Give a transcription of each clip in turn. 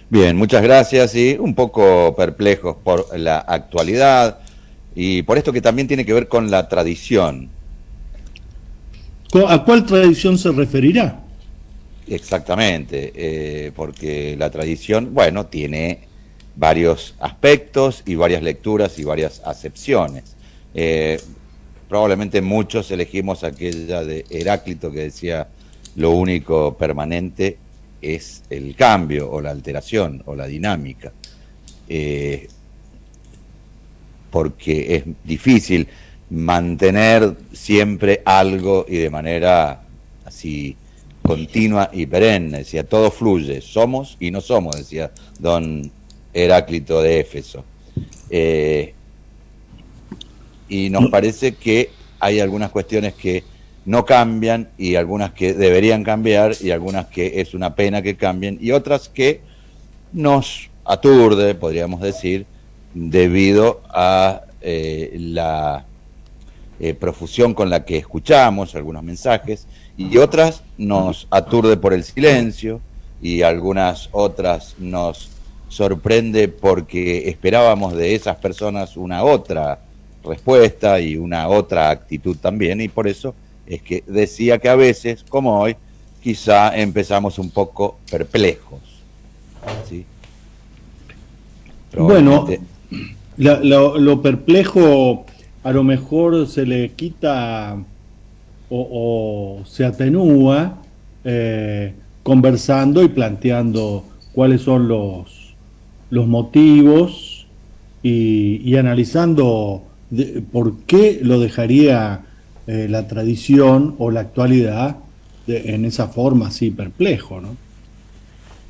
Bien, muchas gracias y un poco perplejos por la actualidad y por esto que también tiene que ver con la tradición. ¿A cuál tradición se referirá? Exactamente, porque la tradición, bueno, tiene varios aspectos y varias lecturas y varias acepciones. Eh, Probablemente muchos elegimos aquella de Heráclito que decía lo único permanente es el cambio o la alteración o la dinámica. Eh, Porque es difícil mantener siempre algo y de manera así continua y perenne. Decía, todo fluye, somos y no somos, decía don Heráclito de Éfeso. Eh, y nos No, parece que hay algunas cuestiones que no cambian y algunas que deberían cambiar y algunas que es una pena que cambien y otras que nos aturde, podríamos decir, debido a la profusión con la que escuchamos algunos mensajes y otras nos aturde por el silencio y algunas otras nos sorprende porque esperábamos de esas personas una otra respuesta y una otra actitud también y por eso es que decía que a veces, como hoy, quizá empezamos un poco perplejos, ¿sí? bueno, Probablemente. lo perplejo a lo mejor se le quita o se atenúa conversando y planteando cuáles son los motivos y analizando por qué lo dejaría la tradición o la actualidad en esa forma así perplejo, ¿no?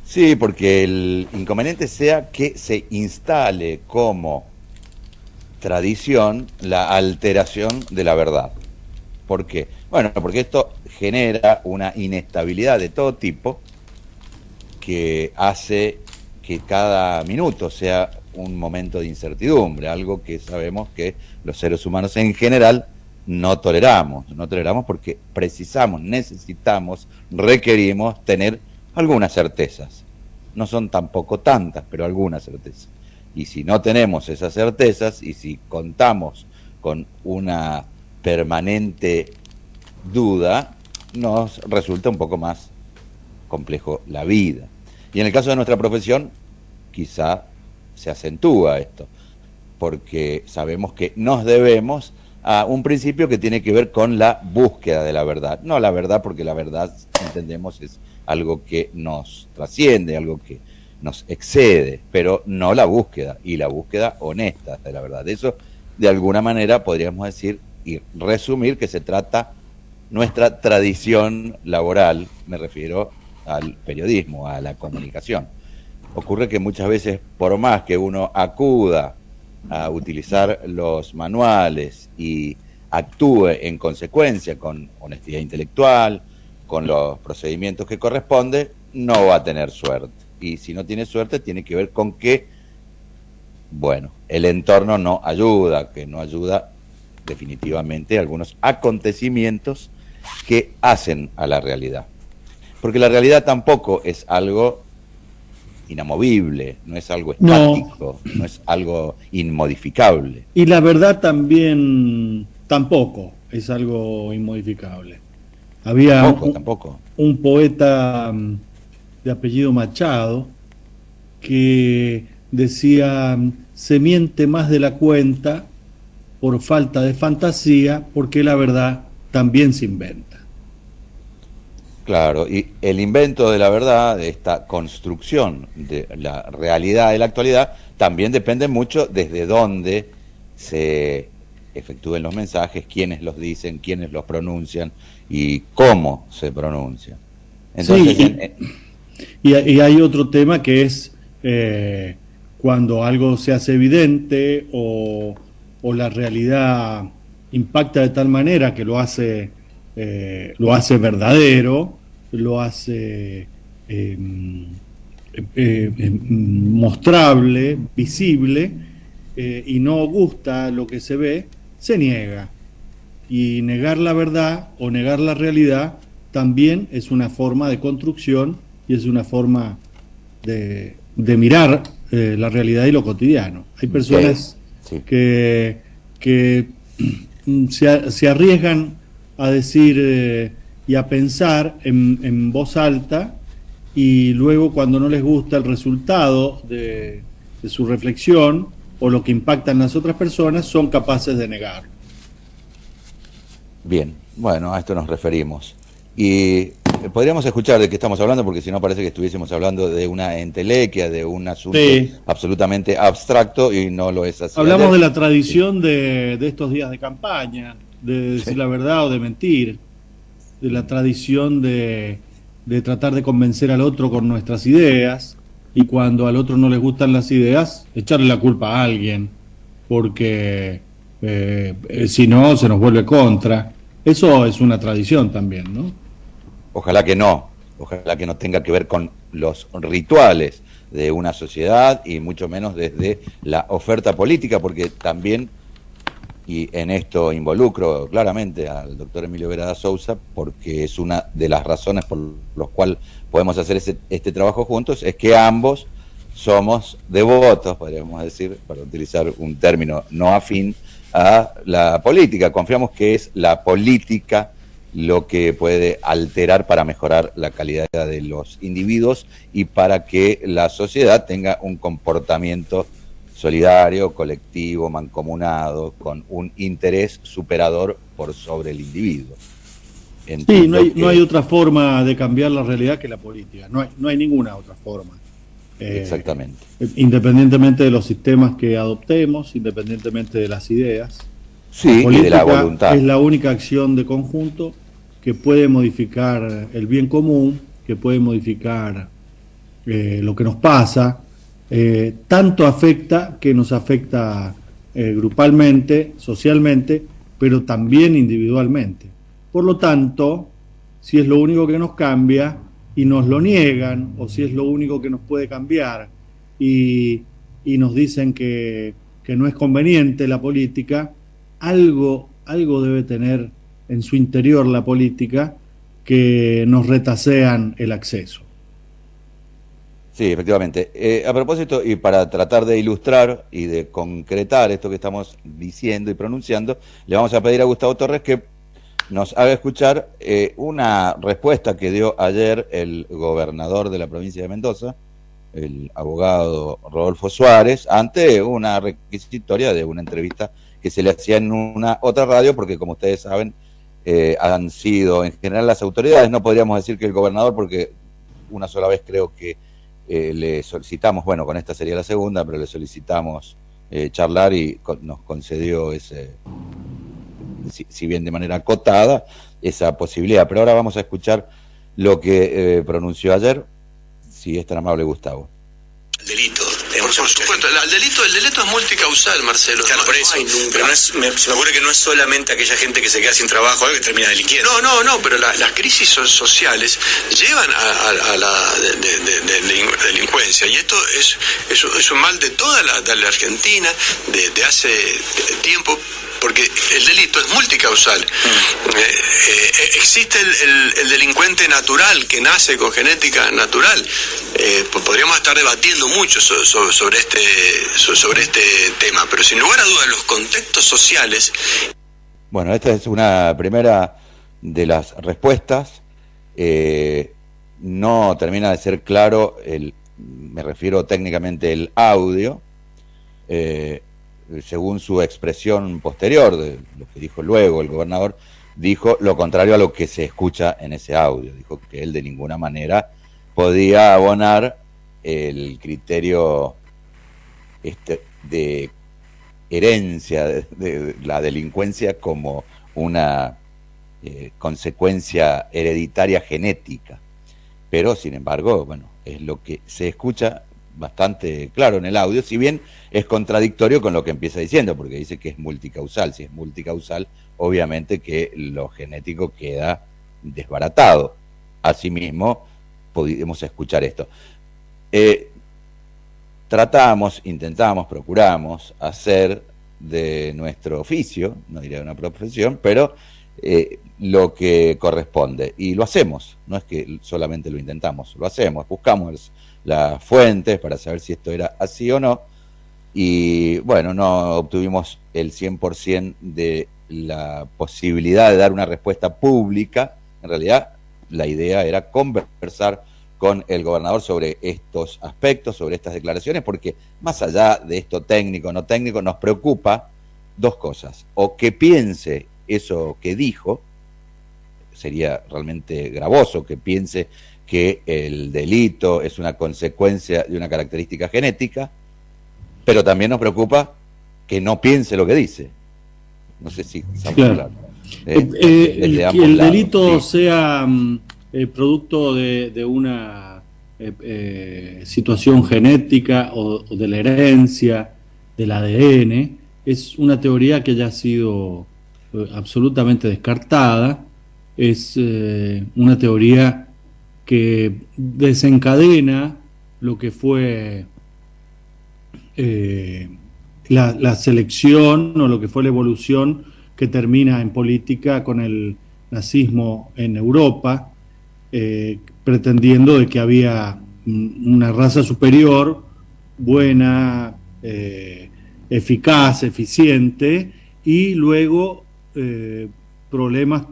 Sí, porque el inconveniente sea que se instale como tradición la alteración de la verdad. ¿Por qué? Bueno, porque esto genera una inestabilidad de todo tipo que hace que cada minuto sea un momento de incertidumbre, algo que sabemos que los seres humanos en general no toleramos porque precisamos, necesitamos, requerimos tener algunas certezas. No son tampoco tantas, pero algunas certezas. Y si no tenemos esas certezas y si contamos con una permanente duda, nos resulta un poco más complejo la vida. Y en el caso de nuestra profesión, quizá se acentúa esto, porque sabemos que nos debemos a un principio que tiene que ver con la búsqueda de la verdad. No la verdad, porque la verdad, entendemos, es algo que nos trasciende, algo que nos excede, pero no la búsqueda, y la búsqueda honesta de la verdad. Eso, de alguna manera, podríamos decir y resumir que se trata nuestra tradición laboral, me refiero al periodismo, a la comunicación. Ocurre que muchas veces, por más que uno acuda a utilizar los manuales y actúe en consecuencia con honestidad intelectual, con los procedimientos que corresponde, no va a tener suerte. Y si no tiene suerte, tiene que ver con que, bueno, el entorno no ayuda, que no ayuda definitivamente algunos acontecimientos que hacen a la realidad. Porque la realidad tampoco es algo inamovible, no es algo No, estático, no es algo inmodificable. y la verdad también tampoco es algo inmodificable. Había Tampoco, tampoco. un poeta de apellido Machado que decía, se miente más de la cuenta por falta de fantasía, porque la verdad también se inventa. Claro, y el invento de la verdad, de esta construcción de la realidad de la actualidad, también depende mucho desde dónde se efectúen los mensajes, quiénes los dicen, quiénes los pronuncian y cómo se pronuncian. Sí, Entonces, y hay otro tema que es cuando algo se hace evidente o la realidad impacta de tal manera que lo hace verdadero, lo hace mostrable, visible, y no gusta lo que se ve, se niega. Y negar la verdad o negar la realidad también es una forma de construcción y es una forma de mirar la realidad y lo cotidiano. Hay personas Sí. que se arriesgan a decir y a pensar en voz alta, y luego cuando no les gusta el resultado de su reflexión o lo que impacta en las otras personas, son capaces de negar. Bien, bueno, a esto nos referimos. Y podríamos escuchar de qué estamos hablando, porque si no parece que estuviésemos hablando de una entelequia, de un asunto Sí. absolutamente abstracto, y no lo es así. Hablamos Ayer, de la sí, tradición de estos días de campaña, de decir sí. la verdad o de mentir, de la tradición de tratar de convencer al otro con nuestras ideas, y cuando al otro no les gustan las ideas, echarle la culpa a alguien, porque si no se nos vuelve contra. Eso es una tradición también, ¿no? Ojalá que no tenga que ver con los rituales de una sociedad y mucho menos desde la oferta política, porque también, y en esto involucro claramente al doctor Emilio Verada Souza, porque es una de las razones por las cuales podemos hacer este trabajo juntos, es que ambos somos devotos, podríamos decir, para utilizar un término no afín a la política. Confiamos que es la política lo que puede alterar para mejorar la calidad de los individuos y para que la sociedad tenga un comportamiento solidario, colectivo, mancomunado, con un interés superador por sobre el individuo. Sí, Entiendo no hay que otra forma de cambiar la realidad que la política. No hay ninguna otra forma. exactamente. Independientemente de los sistemas que adoptemos, independientemente de las ideas, la Sí, y de la política es voluntad. la única acción de conjunto que puede modificar el bien común, que puede modificar lo que nos pasa. Tanto afecta que nos afecta grupalmente, socialmente, pero también individualmente. Por lo tanto, si es lo único que nos cambia y nos lo niegan, o si es lo único que nos puede cambiar y, y nos dicen que no es conveniente la política, algo debe tener en su interior la política que nos retasean el acceso. Sí, efectivamente. A propósito, y para tratar de ilustrar y de concretar esto que estamos diciendo y pronunciando, le vamos a pedir a Gustavo Torres que nos haga escuchar una respuesta que dio ayer el gobernador de la provincia de Mendoza, el abogado Rodolfo Suárez, ante una requisitoria de una entrevista que se le hacía en una otra radio, porque como ustedes saben, han sido en general las autoridades, no podríamos decir que el gobernador, porque una sola vez creo que le solicitamos, bueno, con esta sería la segunda, pero le solicitamos charlar y nos concedió ese, si bien de manera acotada, esa posibilidad. Pero ahora vamos a escuchar lo que pronunció ayer, si es tan amable Gustavo. Delito. Por supuesto, el delito es multicausal, Marcelo. Claro, por eso. Pero no es, se me ocurre que no es solamente aquella gente que se queda sin trabajo que termina delinquiendo. No, pero las crisis sociales llevan a la delincuencia. Y esto es un mal de toda la Argentina, de hace tiempo, porque el delito es multicausal. Existe el delincuente natural que nace con genética natural. Podríamos estar debatiendo mucho sobre este tema, pero sin lugar a dudas los contextos sociales. Bueno, esta es una primera de las respuestas. No termina de ser claro, me refiero técnicamente el audio. Según su expresión posterior, de lo que dijo luego el gobernador, dijo lo contrario a lo que se escucha en ese audio. Dijo que él de ninguna manera podía abonar el criterio de herencia de la delincuencia como una consecuencia hereditaria genética. Pero, sin embargo, bueno, es lo que se escucha bastante claro en el audio, si bien es contradictorio con lo que empieza diciendo, porque dice que es multicausal. Si es multicausal, obviamente que lo genético queda desbaratado. Asimismo, podemos escuchar esto. Intentamos, procuramos hacer de nuestro oficio, no diría de una profesión, pero lo que corresponde. Y lo hacemos, no es que solamente lo intentamos, lo hacemos, buscamos las fuentes para saber si esto era así o no, y bueno, no obtuvimos el 100% de la posibilidad de dar una respuesta pública. En realidad, la idea era conversar con el gobernador sobre estos aspectos, sobre estas declaraciones, porque más allá de esto técnico, no técnico, nos preocupa dos cosas: o que piense eso que dijo, sería realmente gravoso que piense que el delito es una consecuencia de una característica genética, pero también nos preocupa que no piense lo que dice. No sé si estamos claros. Que el delito sea producto de una situación genética o de la herencia, del ADN, es una teoría que ya ha sido absolutamente descartada. Es una teoría que desencadena lo que fue la selección o lo que fue la evolución que termina en política con el nazismo en Europa, pretendiendo de que había una raza superior, buena, eficaz, eficiente, y luego problemas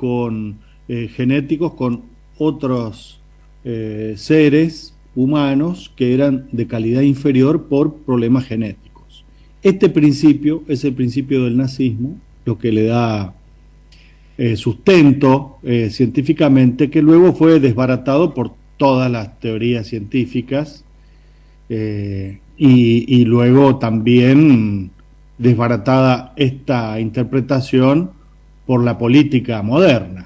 genéticos con otros seres humanos que eran de calidad inferior por problemas genéticos. Este principio es el principio del nazismo, lo que le da sustento científicamente, que luego fue desbaratado por todas las teorías científicas y luego también desbaratada esta interpretación por la política moderna.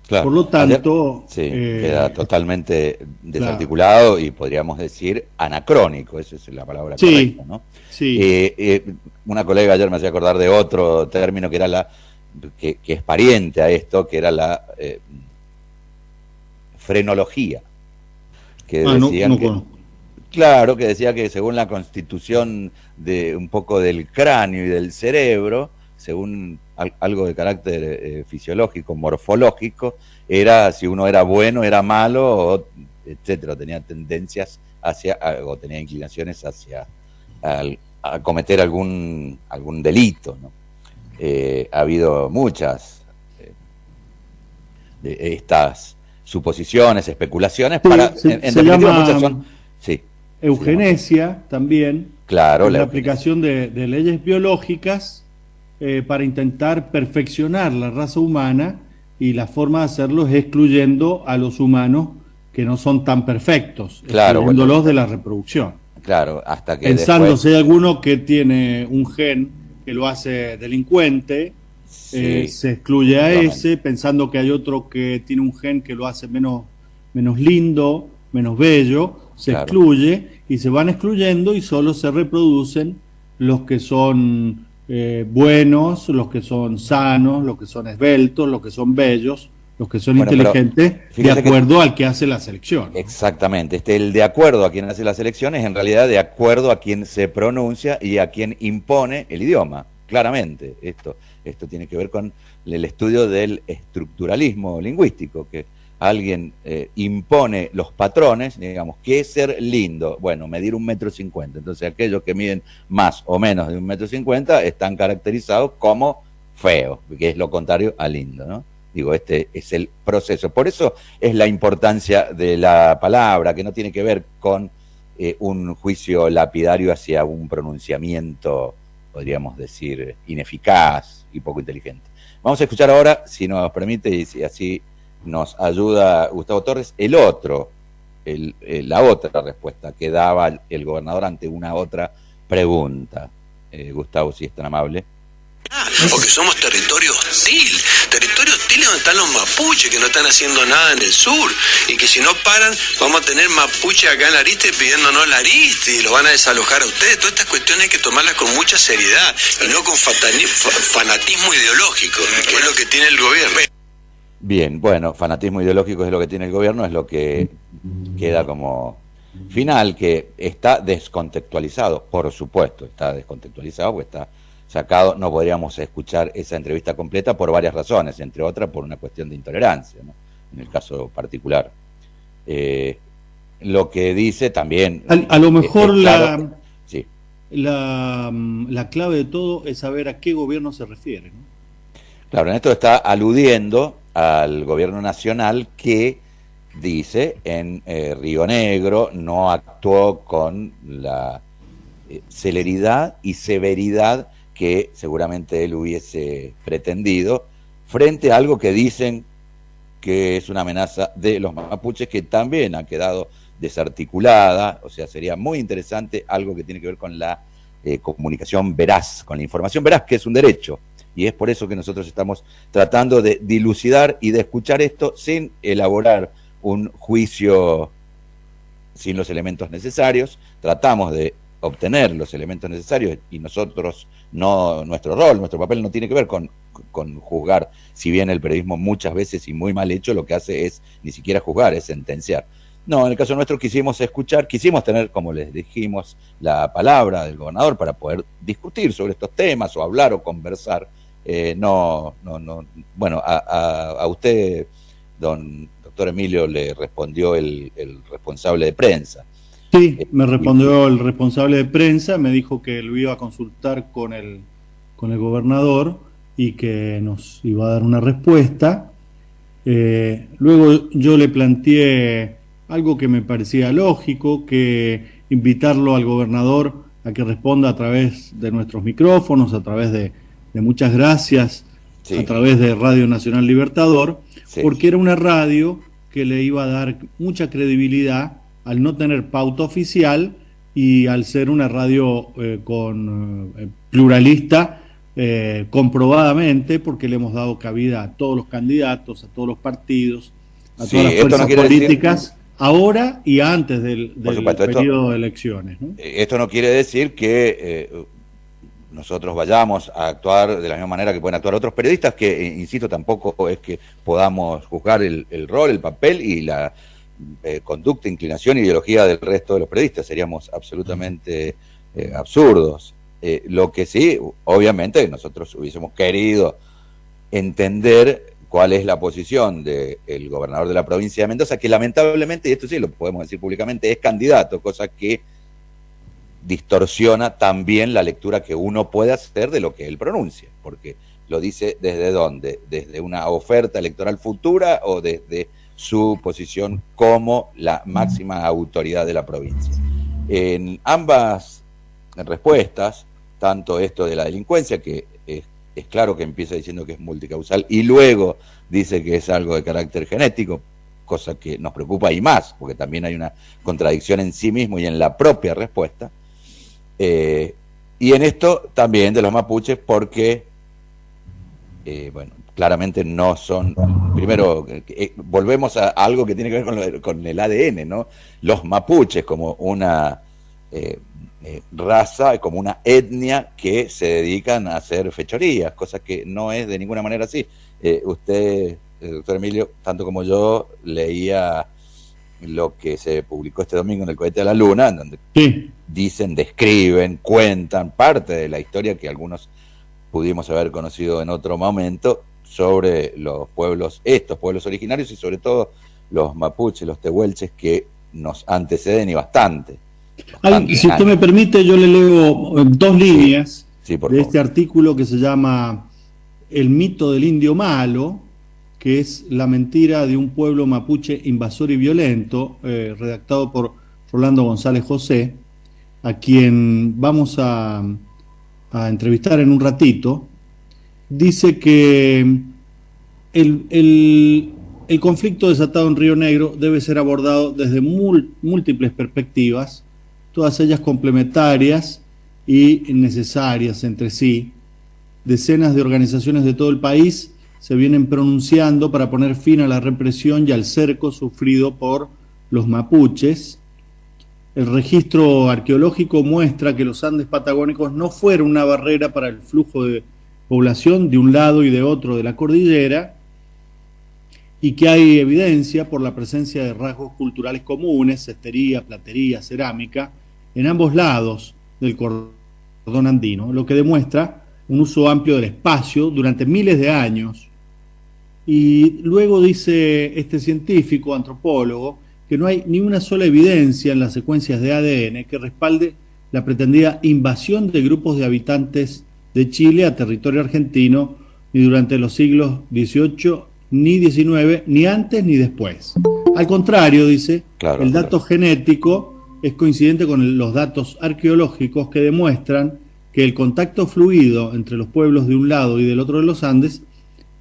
Claro. Por lo tanto... queda totalmente desarticulado, claro, y podríamos decir anacrónico, esa es la palabra correcta, ¿no? Sí. Una colega ayer me hacía acordar de otro término que era que es pariente a esto, que era la frenología. Que decían claro, que decía que según la constitución de un poco del cráneo y del cerebro, según algo de carácter fisiológico, morfológico, era si uno era bueno, era malo, etcétera, tenía tendencias o tenía inclinaciones hacia a cometer algún delito, ¿no? Ha habido muchas de estas suposiciones, especulaciones, se llama muchas son, eugenesia también, claro, la aplicación de leyes biológicas para intentar perfeccionar la raza humana, y la forma de hacerlo es excluyendo a los humanos que no son tan perfectos, claro, excluyéndolos de la reproducción. Claro, hasta que pensando después... si hay alguno que tiene un gen que lo hace delincuente, se excluye a ese, pensando que hay otro que tiene un gen que lo hace menos lindo, menos bello, se excluye, y se van excluyendo y solo se reproducen los que son buenos, los que son sanos, los que son esbeltos, los que son bellos, los que son inteligentes, de acuerdo al que hace la selección, ¿no? Exactamente, el de acuerdo a quien hace la selección es en realidad de acuerdo a quien se pronuncia y a quien impone el idioma, claramente. Esto tiene que ver con el estudio del estructuralismo lingüístico, que alguien impone los patrones, digamos, ¿qué es ser lindo? Bueno, medir 1,50 m, entonces aquellos que miden más o menos de 1,50 m están caracterizados como feos, que es lo contrario a lindo, ¿no? Digo, este es el proceso. Por eso es la importancia de la palabra, que no tiene que ver con un juicio lapidario hacia un pronunciamiento, podríamos decir, ineficaz y poco inteligente. Vamos a escuchar ahora, si nos permite, y si así nos ayuda Gustavo Torres, la otra respuesta que daba el gobernador ante una otra pregunta. Gustavo, si es tan amable. Porque somos territorio hostil donde están los mapuches que no están haciendo nada en el sur, y que si no paran vamos a tener mapuches acá en Lariste pidiéndonos Lariste y lo van a desalojar a ustedes. Todas estas cuestiones hay que tomarlas con mucha seriedad y no con fanatismo ideológico, que es lo que tiene el gobierno. Bien, bueno, fanatismo ideológico es lo que tiene el gobierno, es lo que queda como final, que está descontextualizado, por supuesto, está descontextualizado, porque está sacado. No podríamos escuchar esa entrevista completa por varias razones, entre otras por una cuestión de intolerancia, ¿no? En el caso particular. lo que dice también... A lo mejor claro, sí. la clave de todo es saber a qué gobierno se refiere, ¿no? Claro, en esto está aludiendo al gobierno nacional que dice en Río Negro no actuó con la celeridad y severidad que seguramente él hubiese pretendido frente a algo que dicen que es una amenaza de los mapuches, que también ha quedado desarticulada. O sea, sería muy interesante algo que tiene que ver con la comunicación veraz, con la información veraz, que es un derecho. Y es por eso que nosotros estamos tratando de dilucidar y de escuchar esto sin elaborar un juicio sin los elementos necesarios. Tratamos de obtener los elementos necesarios y nosotros no, nuestro rol, nuestro papel no tiene que ver con juzgar, si bien el periodismo muchas veces y muy mal hecho lo que hace es ni siquiera juzgar, es sentenciar. No, en el caso nuestro quisimos escuchar, quisimos tener, como les dijimos, la palabra del gobernador para poder discutir sobre estos temas o hablar o conversar. Bueno, a usted, doctor Emilio, le respondió el responsable de prensa. Sí, me respondió el responsable de prensa, me dijo que lo iba a consultar con el gobernador y que nos iba a dar una respuesta. Luego yo le planteé algo que me parecía lógico, que invitarlo al gobernador a que responda a través de nuestros micrófonos, a través de Muchas Gracias, sí, a través de Radio Nacional Libertador, sí, porque era una radio que le iba a dar mucha credibilidad al no tener pauta oficial y al ser una radio pluralista, comprobadamente, porque le hemos dado cabida a todos los candidatos, a todos los partidos, a todas las fuerzas políticas, ahora y antes del periodo de elecciones, ¿no? Esto no quiere decir que nosotros vayamos a actuar de la misma manera que pueden actuar otros periodistas, que, insisto, tampoco es que podamos juzgar el rol, el papel y la conducta, inclinación, ideología del resto de los periodistas. Seríamos absolutamente absurdos. Lo que sí, obviamente, nosotros hubiésemos querido entender cuál es la posición del gobernador de la provincia de Mendoza, que lamentablemente, y esto sí lo podemos decir públicamente, es candidato, cosa que distorsiona también la lectura que uno puede hacer de lo que él pronuncia, porque lo dice desde dónde, desde una oferta electoral futura o desde su posición como la máxima autoridad de la provincia. En ambas respuestas, tanto esto de la delincuencia, que es claro que empieza diciendo que es multicausal y luego dice que es algo de carácter genético, cosa que nos preocupa y más, porque también hay una contradicción en sí mismo y en la propia respuesta. Y en esto también de los mapuches, porque, bueno, claramente no son, primero, volvemos a algo que tiene que ver con el ADN, ¿no? Los mapuches como una raza, como una etnia que se dedican a hacer fechorías, cosa que no es de ninguna manera así. Usted, doctor Emilio, tanto como yo, leía lo que se publicó este domingo en el Cohete a la Luna, en donde sí, dicen, describen, cuentan parte de la historia que algunos pudimos haber conocido en otro momento sobre los pueblos, estos pueblos originarios y sobre todo los mapuches, los tehuelches, que nos anteceden y bastante. Si usted me permite, yo le leo dos líneas de este artículo que se llama El mito del indio malo, que es la mentira de un pueblo mapuche invasor y violento, redactado por Rolando González José, a quien vamos a entrevistar en un ratito. Dice que el conflicto desatado en Río Negro debe ser abordado desde múltiples perspectivas, todas ellas complementarias y necesarias entre sí. Decenas de organizaciones de todo el país se vienen pronunciando para poner fin a la represión y al cerco sufrido por los mapuches. El registro arqueológico muestra que los Andes patagónicos no fueron una barrera para el flujo de población de un lado y de otro de la cordillera, y que hay evidencia por la presencia de rasgos culturales comunes, cestería, platería, cerámica, en ambos lados del cordón andino, lo que demuestra un uso amplio del espacio durante miles de años. Y luego dice este científico, antropólogo, que no hay ni una sola evidencia en las secuencias de ADN que respalde la pretendida invasión de grupos de habitantes de Chile a territorio argentino, ni durante los siglos XVIII ni XIX, ni antes ni después. Al contrario, dice, Claro, el dato genético es coincidente con los datos arqueológicos que demuestran que el contacto fluido entre los pueblos de un lado y del otro de los Andes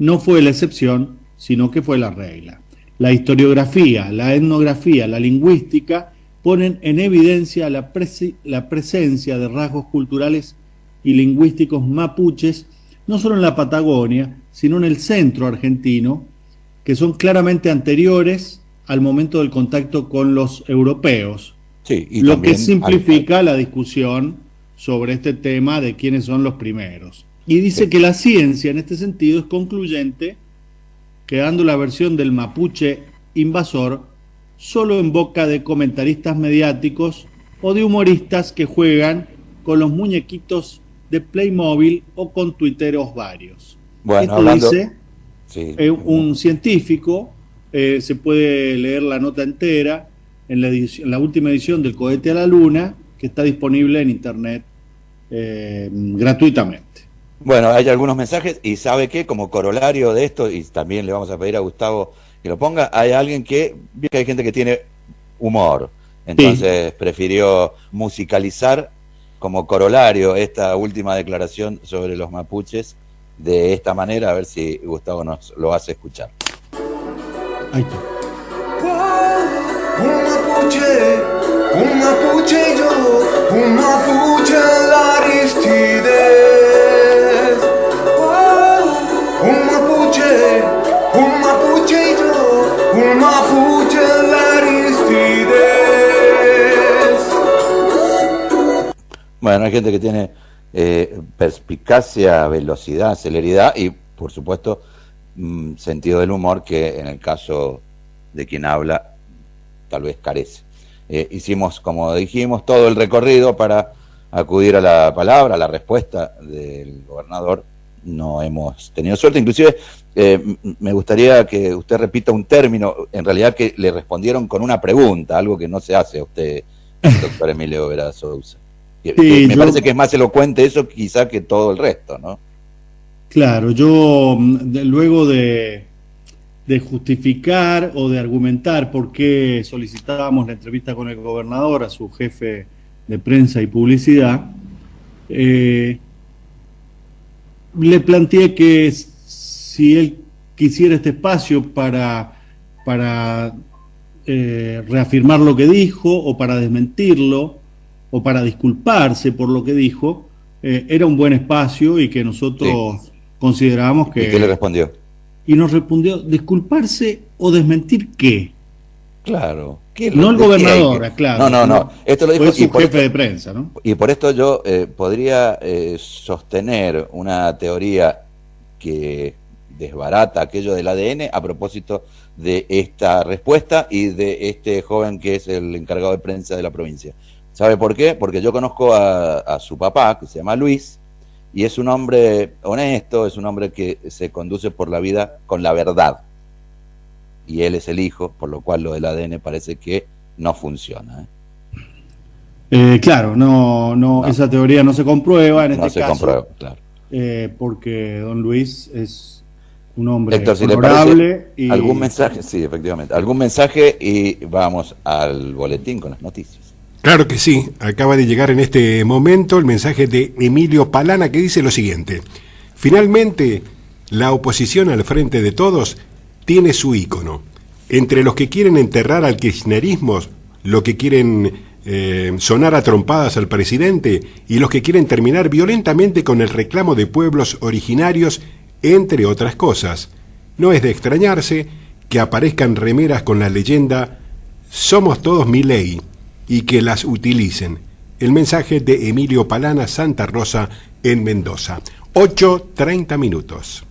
no fue la excepción, sino que fue la regla. La historiografía, la etnografía, la lingüística ponen en evidencia la presencia de rasgos culturales y lingüísticos mapuches, no solo en la Patagonia, sino en el centro argentino, que son claramente anteriores al momento del contacto con los europeos, sí, y lo también que simplifica la discusión sobre este tema de quiénes son los primeros. Y dice que la ciencia en este sentido es concluyente, quedando la versión del mapuche invasor solo en boca de comentaristas mediáticos o de humoristas que juegan con los muñequitos de Playmobil o con tuiteros varios. Bueno, Esto hablando, dice sí, un científico, se puede leer la nota entera en la última edición del Cohete a la Luna, que está disponible en internet gratuitamente. bueno, hay algunos mensajes y sabe que como corolario de esto, y también le vamos a pedir a Gustavo que lo ponga, hay alguien que hay gente que tiene humor, entonces prefirió musicalizar como corolario esta última declaración sobre los mapuches de esta manera, a ver si Gustavo nos lo hace escuchar. Ahí está. Un mapuche yo, un mapuche Aristides. Un mapuche yo, un mapuche Aristides. Bueno, hay gente que tiene perspicacia, velocidad, celeridad y, por supuesto, sentido del humor que en el caso de quien habla tal vez carece. Hicimos, como dijimos, todo el recorrido para acudir a la palabra, a la respuesta del gobernador. No hemos tenido suerte, inclusive me gustaría que usted repita un término, en realidad que le respondieron con una pregunta, algo que no se hace a usted, doctor Emilio Vera Sousa. Sí, me parece que es más elocuente eso quizá que todo el resto, ¿no? Claro, yo luego de justificar o de argumentar por qué solicitábamos la entrevista con el gobernador, a su jefe de prensa y publicidad, le planteé que si él quisiera este espacio para reafirmar lo que dijo o para desmentirlo o para disculparse por lo que dijo, era un buen espacio y que nosotros considerábamos que... ¿Y qué le respondió? Y nos respondió, ¿disculparse o desmentir qué? Claro. No el gobernador, claro. No. Esto lo dijo fue su jefe de prensa, ¿no? Y por esto yo podría sostener una teoría que desbarata aquello del ADN a propósito de esta respuesta y de este joven que es el encargado de prensa de la provincia. ¿Sabe por qué? Porque yo conozco a su papá, que se llama Luis, y es un hombre honesto, es un hombre que se conduce por la vida con la verdad. Y él es el hijo, por lo cual lo del ADN parece que no funciona. Claro, no, esa teoría no se comprueba en este caso. No se comprueba, claro. Porque don Luis es un hombre Héctor, si honorable. le parece, y... algún mensaje, sí, efectivamente, algún mensaje y vamos al boletín con las noticias. Claro que sí, acaba de llegar en este momento el mensaje de Emilio Palana que dice lo siguiente: finalmente, la oposición al Frente de Todos tiene su ícono. Entre los que quieren enterrar al kirchnerismo, los que quieren sonar a trompadas al presidente y los que quieren terminar violentamente con el reclamo de pueblos originarios, entre otras cosas. No es de extrañarse que aparezcan remeras con la leyenda "Somos todos Milei" y que las utilicen. El mensaje de Emilio Palana, Santa Rosa, en Mendoza. 8:30.